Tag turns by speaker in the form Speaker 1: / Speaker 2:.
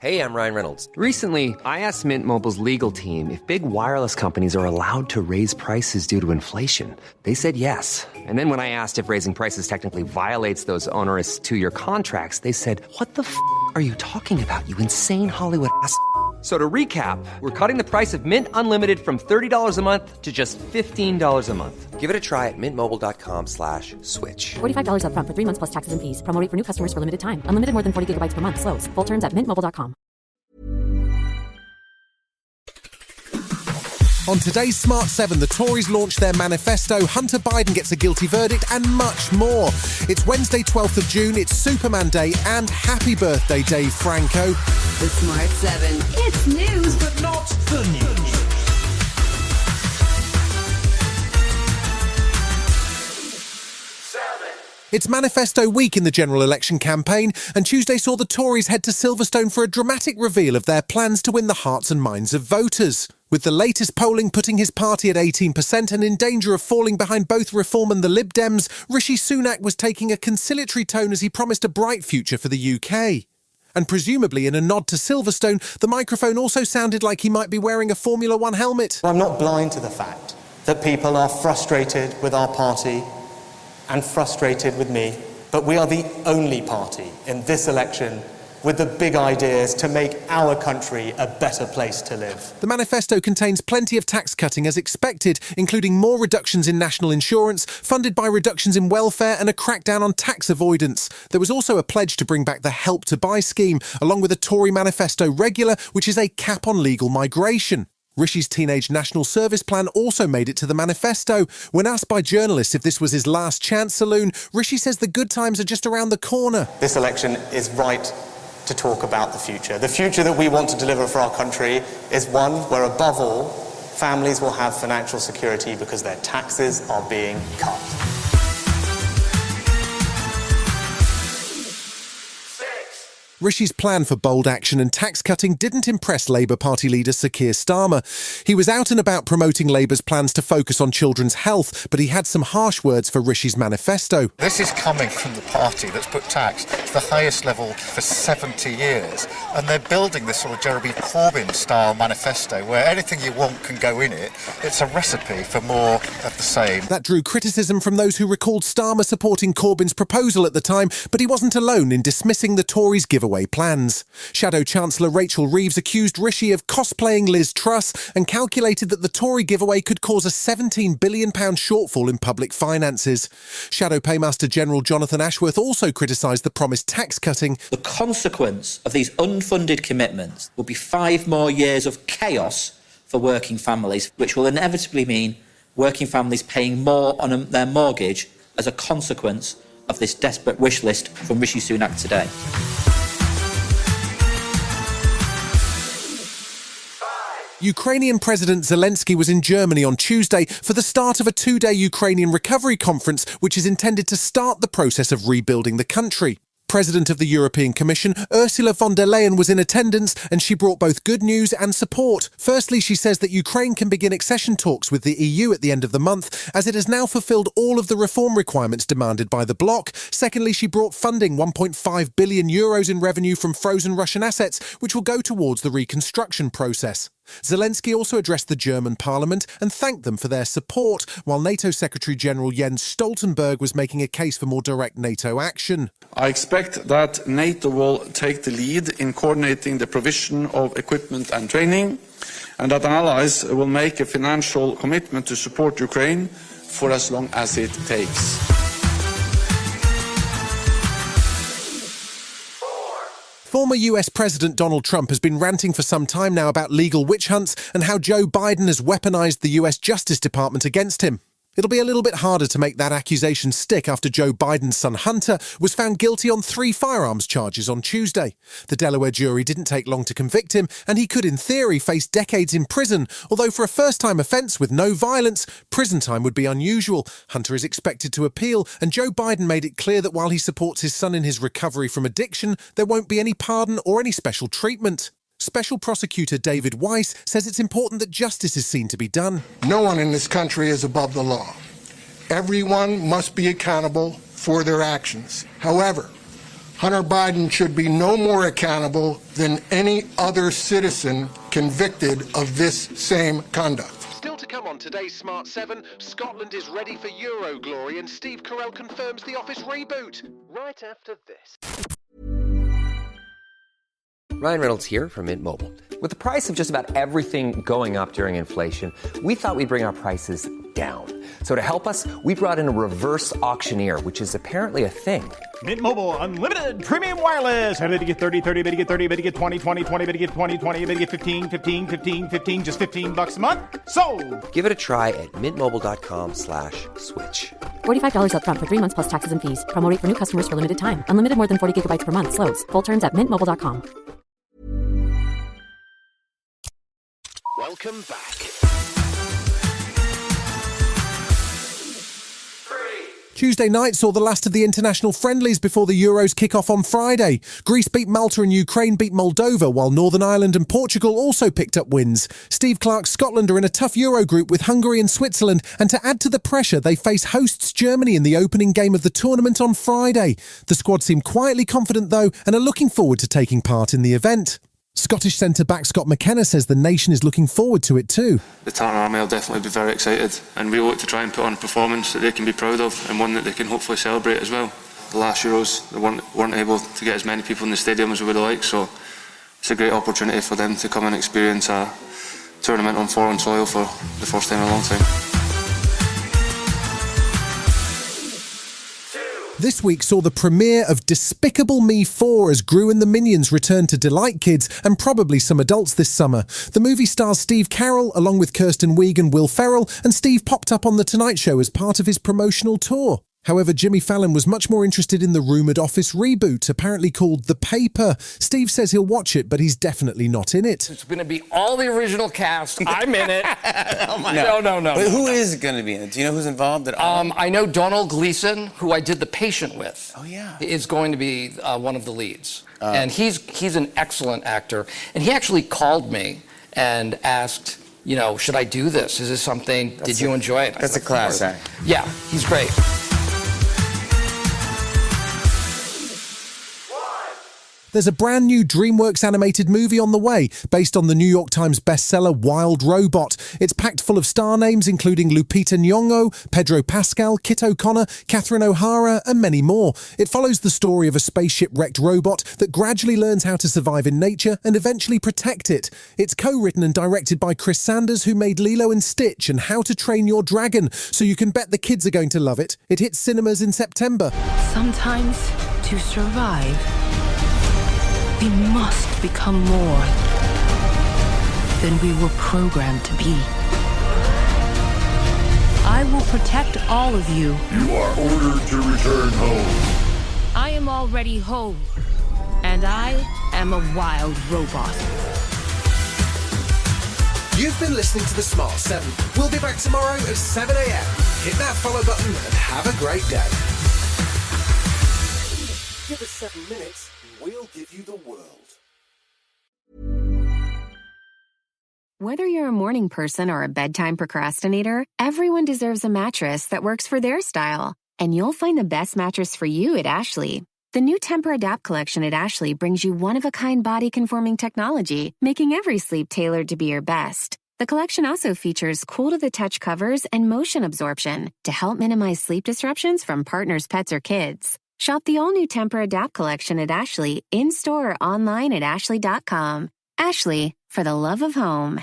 Speaker 1: Hey, I'm Ryan Reynolds.
Speaker 2: Recently, I asked Mint Mobile's legal team if big wireless companies are allowed to raise prices due to inflation. They said yes. And then when I asked if raising prices technically violates those onerous two-year contracts, they said, "What the f*** are you talking about, you insane Hollywood ass?" So to recap, we're cutting the price of Mint Unlimited from $30 a month to just $15 a month.
Speaker 1: Give it a try at mintmobile.com/switch.
Speaker 3: $45 up front for 3 months plus taxes and fees. Promo rate for new customers for limited time. Unlimited more than 40 gigabytes per month. Slows full terms at mintmobile.com.
Speaker 4: On today's Smart 7, the Tories launch their manifesto, Hunter Biden gets a guilty verdict, and much more. It's Wednesday, 12th of June, it's Superman Day, and happy birthday, Dave Franco.
Speaker 5: The Smart 7. It's news, but not the news.
Speaker 4: It's Manifesto week in the general election campaign, and Tuesday saw the Tories head to Silverstone for a dramatic reveal of their plans to win the hearts and minds of voters. With the latest polling putting his party at 18% and in danger of falling behind both Reform and the Lib Dems, Rishi Sunak was taking a conciliatory tone as he promised a bright future for the UK. And presumably in a nod to Silverstone, the microphone also sounded like he might be wearing a Formula One helmet.
Speaker 6: I'm not blind to the fact that people are frustrated with our party and frustrated with me, but we are the only party in this election with the big ideas to make our country a better place to live.
Speaker 4: The manifesto contains plenty of tax cutting as expected, including more reductions in national insurance, funded by reductions in welfare and a crackdown on tax avoidance. There was also a pledge to bring back the Help to Buy scheme, along with a Tory manifesto regular, which is a cap on legal migration. Rishi's teenage national service plan also made it to the manifesto. When asked by journalists if this was his last chance saloon, Rishi says the good times are just around the corner.
Speaker 6: This election is right to talk about the future. The future that we want to deliver for our country is one where, above all, families will have financial security because their taxes are being cut.
Speaker 4: Rishi's plan for bold action and tax cutting didn't impress Labour Party leader Sir Keir Starmer. He was out and about promoting Labour's plans to focus on children's health, but he had some harsh words for Rishi's manifesto.
Speaker 7: This is coming from the party that's put tax to the highest level for 70 years, and they're building this sort of Jeremy Corbyn-style manifesto where anything you want can go in it. It's a recipe for more of the same.
Speaker 4: That drew criticism from those who recalled Starmer supporting Corbyn's proposal at the time, but he wasn't alone in dismissing the Tories' giveaway plans. Shadow Chancellor Rachel Reeves accused Rishi of cosplaying Liz Truss and calculated that the Tory giveaway could cause a £17 billion shortfall in public finances. Shadow Paymaster General Jonathan Ashworth also criticised the promised tax cutting.
Speaker 8: The consequence of these unfunded commitments will be 5 more years of chaos for working families, which will inevitably mean working families paying more on their mortgage as a consequence of this desperate wish list from Rishi Sunak today.
Speaker 4: Ukrainian President Zelensky was in Germany on Tuesday for the start of a 2-day Ukrainian recovery conference, which is intended to start the process of rebuilding the country. President of the European Commission, Ursula von der Leyen, was in attendance, and she brought both good news and support. Firstly, she says that Ukraine can begin accession talks with the EU at the end of the month, as it has now fulfilled all of the reform requirements demanded by the bloc. Secondly, she brought funding, €1.5 billion in revenue from frozen Russian assets, which will go towards the reconstruction process. Zelensky also addressed the German parliament and thanked them for their support, while NATO Secretary-General Jens Stoltenberg was making a case for more direct NATO action.
Speaker 9: I expect that NATO will take the lead in coordinating the provision of equipment and training, and that allies will make a financial commitment to support Ukraine for as long as it takes.
Speaker 4: Former US President Donald Trump has been ranting for some time now about legal witch hunts and how Joe Biden has weaponized the US Justice Department against him. It'll be a little bit harder to make that accusation stick after Joe Biden's son Hunter was found guilty on 3 firearms charges on Tuesday. The Delaware jury didn't take long to convict him, and he could in theory face decades in prison, although for a first-time offence with no violence, prison time would be unusual. Hunter is expected to appeal, and Joe Biden made it clear that while he supports his son in his recovery from addiction, there won't be any pardon or any special treatment. Special Prosecutor David Weiss says it's important that justice is seen to be done.
Speaker 10: No one in this country is above the law. Everyone must be accountable for their actions. However, Hunter Biden should be no more accountable than any other citizen convicted of this same conduct.
Speaker 4: Still to come on today's Smart 7, Scotland is ready for Euro glory and Steve Carell confirms The Office reboot. Right after this.
Speaker 1: Ryan Reynolds here from Mint Mobile.
Speaker 2: With the price of just about everything going up during inflation, we thought we'd bring our prices down. So to help us, we brought in a reverse auctioneer, which is apparently a thing.
Speaker 11: Mint Mobile Unlimited Premium Wireless. How to get 30, 30, bit to get 30, bit to get 20, 20, 20, bit to get 20, 20, bit to get 15, 15, 15, 15, just $15 a month? Sold!
Speaker 1: Give it a try at mintmobile.com/switch.
Speaker 3: $45 up front for 3 months plus taxes and fees. Promo rate for new customers for limited time. Unlimited more than 40 gigabytes per month. Slows full terms at mintmobile.com.
Speaker 4: Welcome back. Tuesday night saw the last of the international friendlies before the Euros kick off on Friday. Greece beat Malta and Ukraine beat Moldova, while Northern Ireland and Portugal also picked up wins. Steve Clarke's Scotland are in a tough Euro group with Hungary and Switzerland, and to add to the pressure, they face hosts Germany in the opening game of the tournament on Friday. The squad seem quietly confident though, and are looking forward to taking part in the event. Scottish centre-back Scott McKenna says the nation is looking forward to it too.
Speaker 12: The Tartan Army will definitely be very excited, and we look to try and put on a performance that they can be proud of and one that they can hopefully celebrate as well. The last Euros, they weren't able to get as many people in the stadium as we would have liked, so it's a great opportunity for them to come and experience a tournament on foreign soil for the first time in a long time.
Speaker 4: This week saw the premiere of Despicable Me 4 as Gru and the Minions return to delight kids and probably some adults this summer. The movie stars Steve Carell along with Kirsten Wiig and Will Ferrell, and Steve popped up on The Tonight Show as part of his promotional tour. However, Jimmy Fallon was much more interested in the rumoured Office reboot, apparently called The Paper. Steve says he'll watch it, but he's definitely not in it.
Speaker 13: It's going to be all the original cast. I'm in it.
Speaker 14: Oh my
Speaker 13: No.
Speaker 14: But who is going to be in it? Do you know who's involved at all?
Speaker 13: I know Donald Gleason, who I did The Patient with.
Speaker 14: Oh, yeah.
Speaker 13: Is going to be one of the leads. And he's an excellent actor. And he actually called me and asked, should I do this? Is this something, did you enjoy it?
Speaker 14: That's a class act.
Speaker 13: Yeah, he's great.
Speaker 4: There's a brand new DreamWorks animated movie on the way, based on the New York Times bestseller Wild Robot. It's packed full of star names including Lupita Nyong'o, Pedro Pascal, Kit O'Connor, Catherine O'Hara, and many more. It follows the story of a spaceship-wrecked robot that gradually learns how to survive in nature and eventually protect it. It's co-written and directed by Chris Sanders, who made Lilo and Stitch and How to Train Your Dragon, so you can bet the kids are going to love it. It hits cinemas in September.
Speaker 15: Sometimes, to survive, we must become more than we were programmed to be. I will protect all of you.
Speaker 16: You are ordered to return home.
Speaker 15: I am already home, and I am a wild robot.
Speaker 4: You've been listening to The Smart 7. We'll be back tomorrow at 7 a.m. Hit that follow button and have a great day. Give us 7 minutes and we'll give you the world.
Speaker 17: Whether you're a morning person or a bedtime procrastinator, everyone deserves a mattress that works for their style. And you'll find the best mattress for you at Ashley. The new Temper-Adapt collection at Ashley brings you one-of-a-kind body-conforming technology, making every sleep tailored to be your best. The collection also features cool-to-the-touch covers and motion absorption to help minimize sleep disruptions from partners, pets, or kids. Shop the all-new Temper-Adapt collection at Ashley, in-store or online at ashley.com. Ashley, for the love of home.